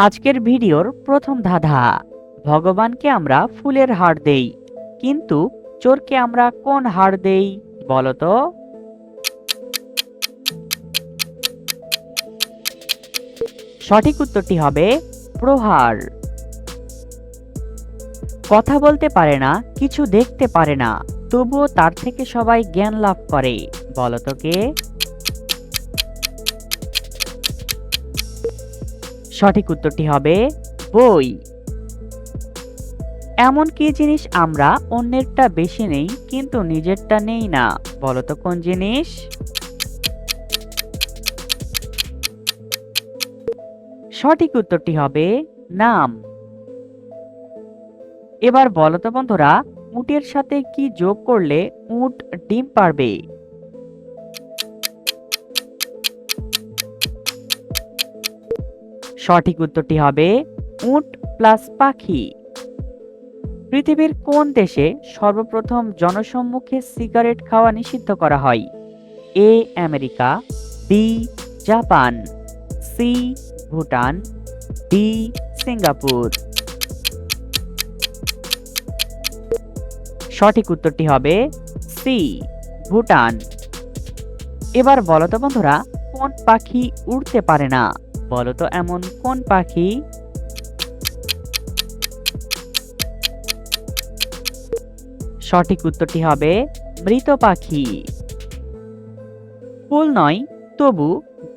আজকের ভিডিওর প্রথম ধাঁধা। ভগবানকে আমরা ফুলের হার দেই, কিন্তু চোরকে আমরা কোন হার দেই বলো তো? সঠিক উত্তরটি হবে প্রহার। কথা বলতে পারে না, কিছু দেখতে পারে না, তবুও তার থেকে সবাই জ্ঞান লাভ করে, বলো তো কে? সঠিক উত্তরটি হবে বই। এমন কি জিনিস আমরা অন্যেরটা বেশি নেই কিন্তু নিজেরটা নেই না, বলো তো কোন জিনিস? সঠিক উত্তরটি হবে নাম। এবার বলো তো বন্ধুরা, উটের সাথে কি যোগ করলে উট ডিম পারবে? সঠিক উত্তরটি হবে উট প্লাস পাখি। পৃথিবীর কোন দেশে সর্বপ্রথম জনসম্মুখে সিগারেট খাওয়া নিষিদ্ধ করা হয়? A America, B Japan, C Bhutan, D Singapore. সঠিক উত্তরটি হবে সি ভুটান। এবার বলো তো বন্ধুরা, কোন পাখি উড়তে পারে না? বলো তো এমন কোন পাখি? সঠিক উত্তরটি হবে মৃত পাখি। ফুল নয় তবু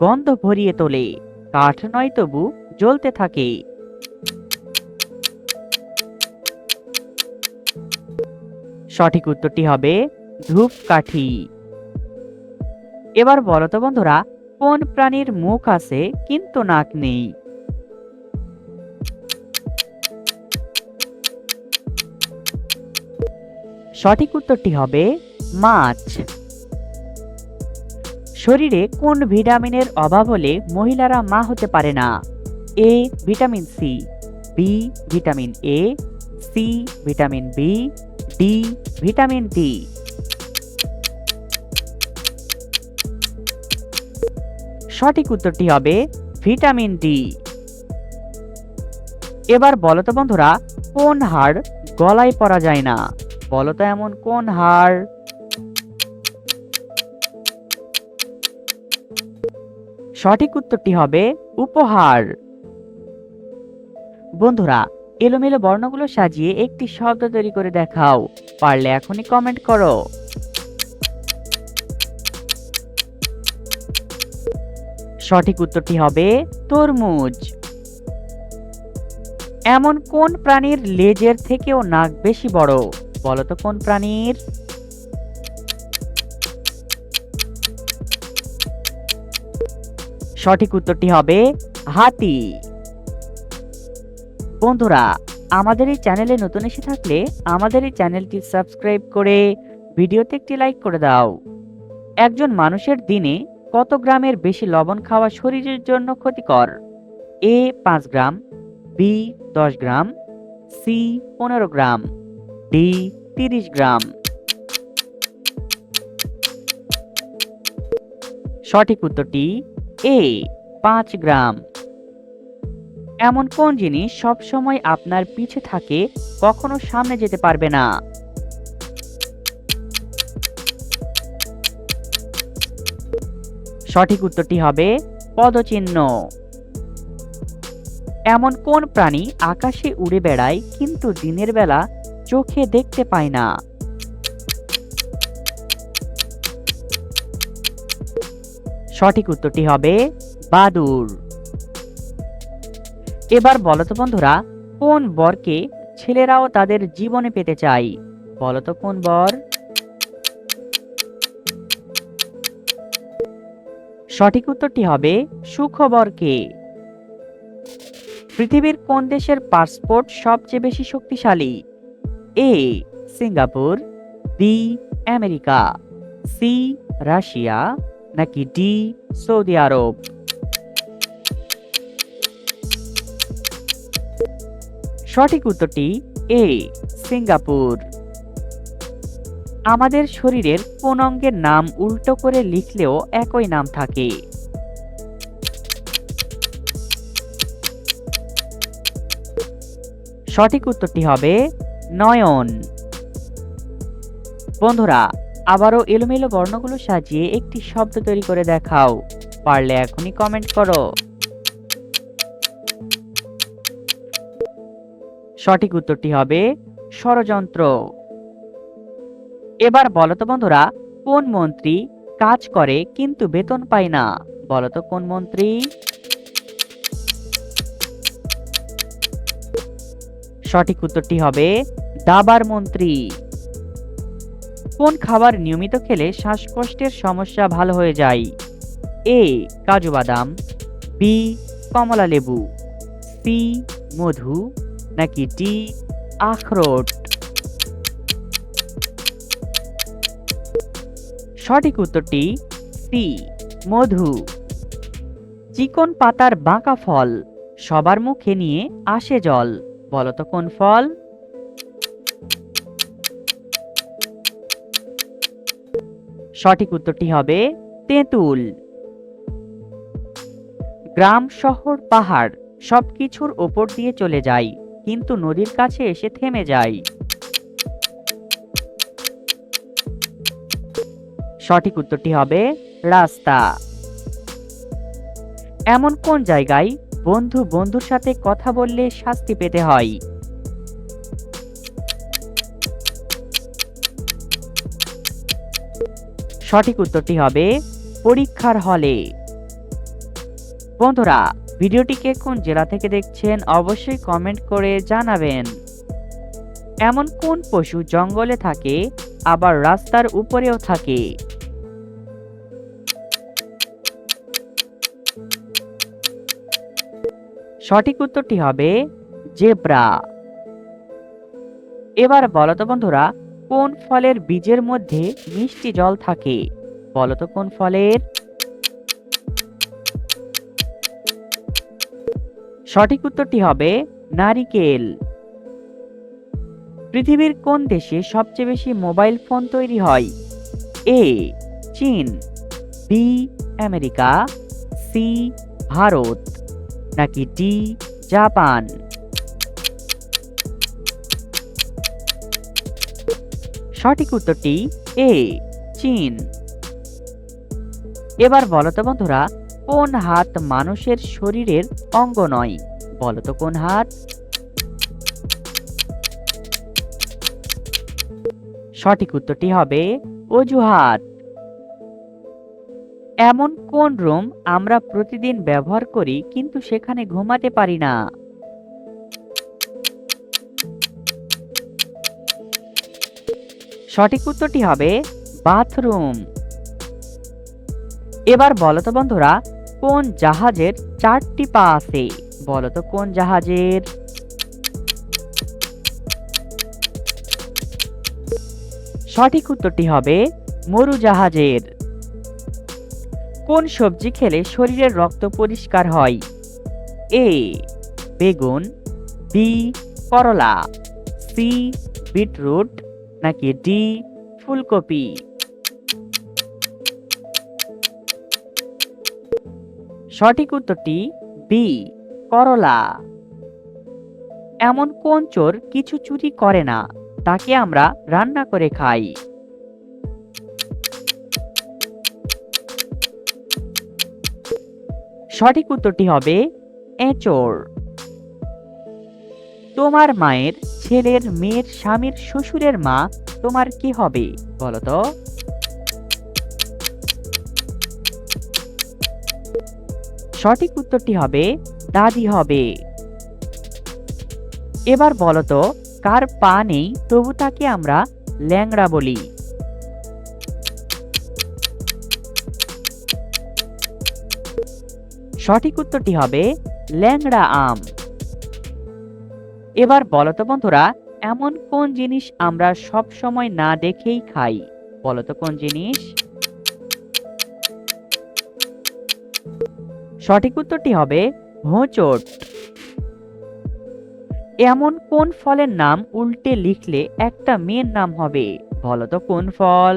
গন্ধ ভরিয়ে তোলে, কাঠ নয় তবু জ্বলতে থাকে। সঠিক উত্তরটি হবে ধূপকাঠি। এবার বলো তো বন্ধুরা, কোন প্রাণীর মুখ আছে কিন্তু নাক নেই? সঠিক উত্তরটি হবে মাছ। শরীরে কোন ভিটামিনের অভাব হলে মহিলারা মা হতে পারে না? A vitamin C, B vitamin A, C vitamin B, D vitamin D. সঠিক উত্তরটি হবে ভিটামিন ডি। এবার বলো তো বন্ধুরা, কোন হাড় গলায় পরা যায় না? বলো তো এমন কোন হাড়? সঠিক উত্তরটি হবে উপহার। বন্ধুরা, এলোমেলো বর্ণগুলো সাজিয়ে একটি শব্দ তৈরি করে দেখাও, পারলে এখনই কমেন্ট করো। সঠিক উত্তরটি হবে তরমুজ। এমন কোন প্রাণীর লেজের থেকেও নাক বেশি বড়? বলো তো কোন প্রাণীর? সঠিক উত্তরটি হবে হাতি। বন্ধুরা, আমাদের এই চ্যানেলে নতুন এসে থাকলে আমাদের এই চ্যানেলটি সাবস্ক্রাইব করে ভিডিওতে একটি লাইক করে দাও। একজন মানুষের দিনে কত গ্রামের বেশি লবণ খাওয়া শরীরের জন্য ক্ষতিকর? এ 5 গ্রাম, বি 10 গ্রাম, সি 15 গ্রাম, ডি 30 গ্রাম। সঠিক উত্তরটি এ 5 গ্রাম। এমন কোন জিনিস সব সময় আপনার পিছে থাকে, কখনো সামনে যেতে পারবে না? সঠিক উত্তরটি হবে পদচিহ্ন। এমন কোন প্রাণী আকাশে উড়ে বেড়ায় কিন্তু দিনের বেলা চোখে দেখতে পায় না? সঠিক উত্তরটি হবে বাদুড়। এবার বলো তো বন্ধুরা, কোন বরকে ছেলেরাও তাদের জীবনে পেতে চায়? বলো তো কোন বর? সঠিক উত্তরটি হবে সুখবরকে। পৃথিবীর কোন দেশের পাসপোর্ট সবচেয়ে বেশি শক্তিশালী? A Singapore, B America, C Russia, নাকি ডি সৌদি আরব? সঠিক উত্তরটি এ সিঙ্গাপুর। আমাদের শরীরের কোন অঙ্গের নাম উল্টো করে লিখলেও একই নাম থাকে? সঠিক উত্তরটি হবে নয়ন। বন্ধুরা, আবারও এলোমেলো বর্ণগুলো সাজিয়ে একটি শব্দ তৈরি করে দেখাও। পারলে এখনই কমেন্ট করো। সঠিক উত্তরটি হবে ষড়যন্ত্র। এবার বলো তো বন্ধুরা, কোন মন্ত্রী কাজ করে কিন্তু বেতন পায় না? বলো তো কোন মন্ত্রী? সঠিক উত্তরটি হবে দাবার মন্ত্রী। কোন খাবার নিয়মিত খেলে শ্বাসকষ্টের সমস্যা ভালো হয়ে যায়? এ কাজু বাদাম, বি কমলা লেবু, সি মধু, নাকি ডি আখরোট? সঠিক উত্তরটি সি মধু। চিকন পাতার বাঁকা ফল সবার মুখে নিয়ে আসে জল। বলো তো কোন ফল? সঠিক উত্তরটি হবে তেঁতুল। গ্রাম শহর পাহাড় সবকিছুর ওপর দিয়ে চলে যায়, কিন্তু নদীর কাছে এসে থেমে যায়। সঠিক উত্তরটি হবে রাস্তা। এমন কোন জায়গায় বন্ধু বন্ধুর সাথে কথা বললে শাস্তি পেতে হয়? সঠিক উত্তরটি হবে পরীক্ষার হলে। বন্ধুরা, ভিডিওটিকে কোন জেলা থেকে দেখছেন অবশ্যই কমেন্ট করে জানাবেন। এমন কোন পশু জঙ্গলে থাকে আবার রাস্তার উপরেও থাকে? সঠিক উত্তরটি হবে জেব্রা। এবার বলো তো বন্ধুরা, কোন ফলের বীজের মধ্যে মিষ্টি জল থাকে? বলো তো কোন ফলের? সঠিক উত্তরটি হবে নারিকেল। পৃথিবীর কোন দেশে সবচেয়ে বেশি মোবাইল ফোন তৈরি হয়? এ চীন, বি আমেরিকা, সি ভারত, নাকি ডি জাপান? সঠিক উত্তরটি এ চীন। এবার বলো তো বন্ধুরা, কোন হাত মানুষের শরীরের অঙ্গ নয়? বলো তো কোন হাত? সঠিক উত্তরটি হবে অজুহাত। এমন কোন রুম আমরা প্রতিদিন ব্যবহার করি কিন্তু সেখানে ঘুমাতে পারি না? সঠিক উত্তরটি হবে বাথরুম। এবার বলো তো বন্ধুরা, কোন জাহাজের 4টি পা আছে? বলো তো কোন জাহাজের? সঠিক উত্তরটি হবে মরুজাহাজের। কোন সবজি খেলে শরীরের রক্ত পরিষ্কার হয়? এ বেগুন, বি করলা, সি বিটরুট, নাকি ডি ফুলকপি? সঠিক উত্তরটি বি করলা। এমন কোন চোর কিছু চুরি করে না, তাকে আমরা রান্না করে খাই? সঠিক উত্তরটি হবে এঁচোড়। তোমার মায়ের ছেলের মেয়ের স্বামীর শ্বশুরের মা তোমার কি হবে? বলো তো। সঠিক উত্তরটি হবে দাদি হবে। এবার বলো তো, কার পা নেই তবু তাকে আমরা ল্যাংড়া বলি? সঠিক উত্তরটি হবে ল্যাংড়া আম। এবার বলো তো বন্ধুরা, এমন কোন জিনিস আমরা সব সময় না দেখেই খাই? বলো তো কোন জিনিস? সঠিক উত্তরটি হবে হোঁচট। এমন কোন ফলের নাম উল্টে লিখলে একটা মেয়ের নাম হবে? বলো তো কোন ফল?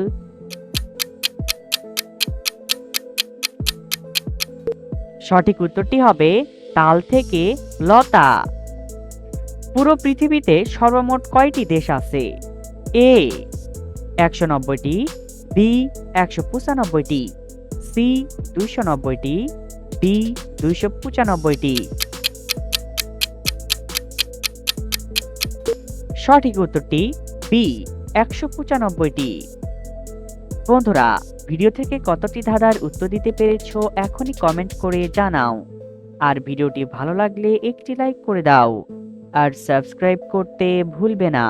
সঠিক উত্তরটি হবে তাল থেকে লতা। পুরো পৃথিবীতে সর্বমোট কয়টি দেশ আছে? এ ১৯০টি, বি ১৯৫টি, সি ২৯০টি, ডি ২৯৫টি। সঠিক উত্তরটি বি ১৯৫টি। বন্ধুরা, ভিডিও থেকে কতটি ধাঁধার উত্তর দিতে পেরেছো এখনই কমেন্ট করে জানাও। আর ভিডিওটি ভালো লাগলে একটি লাইক করে দাও আর সাবস্ক্রাইব করতে ভুলবে না।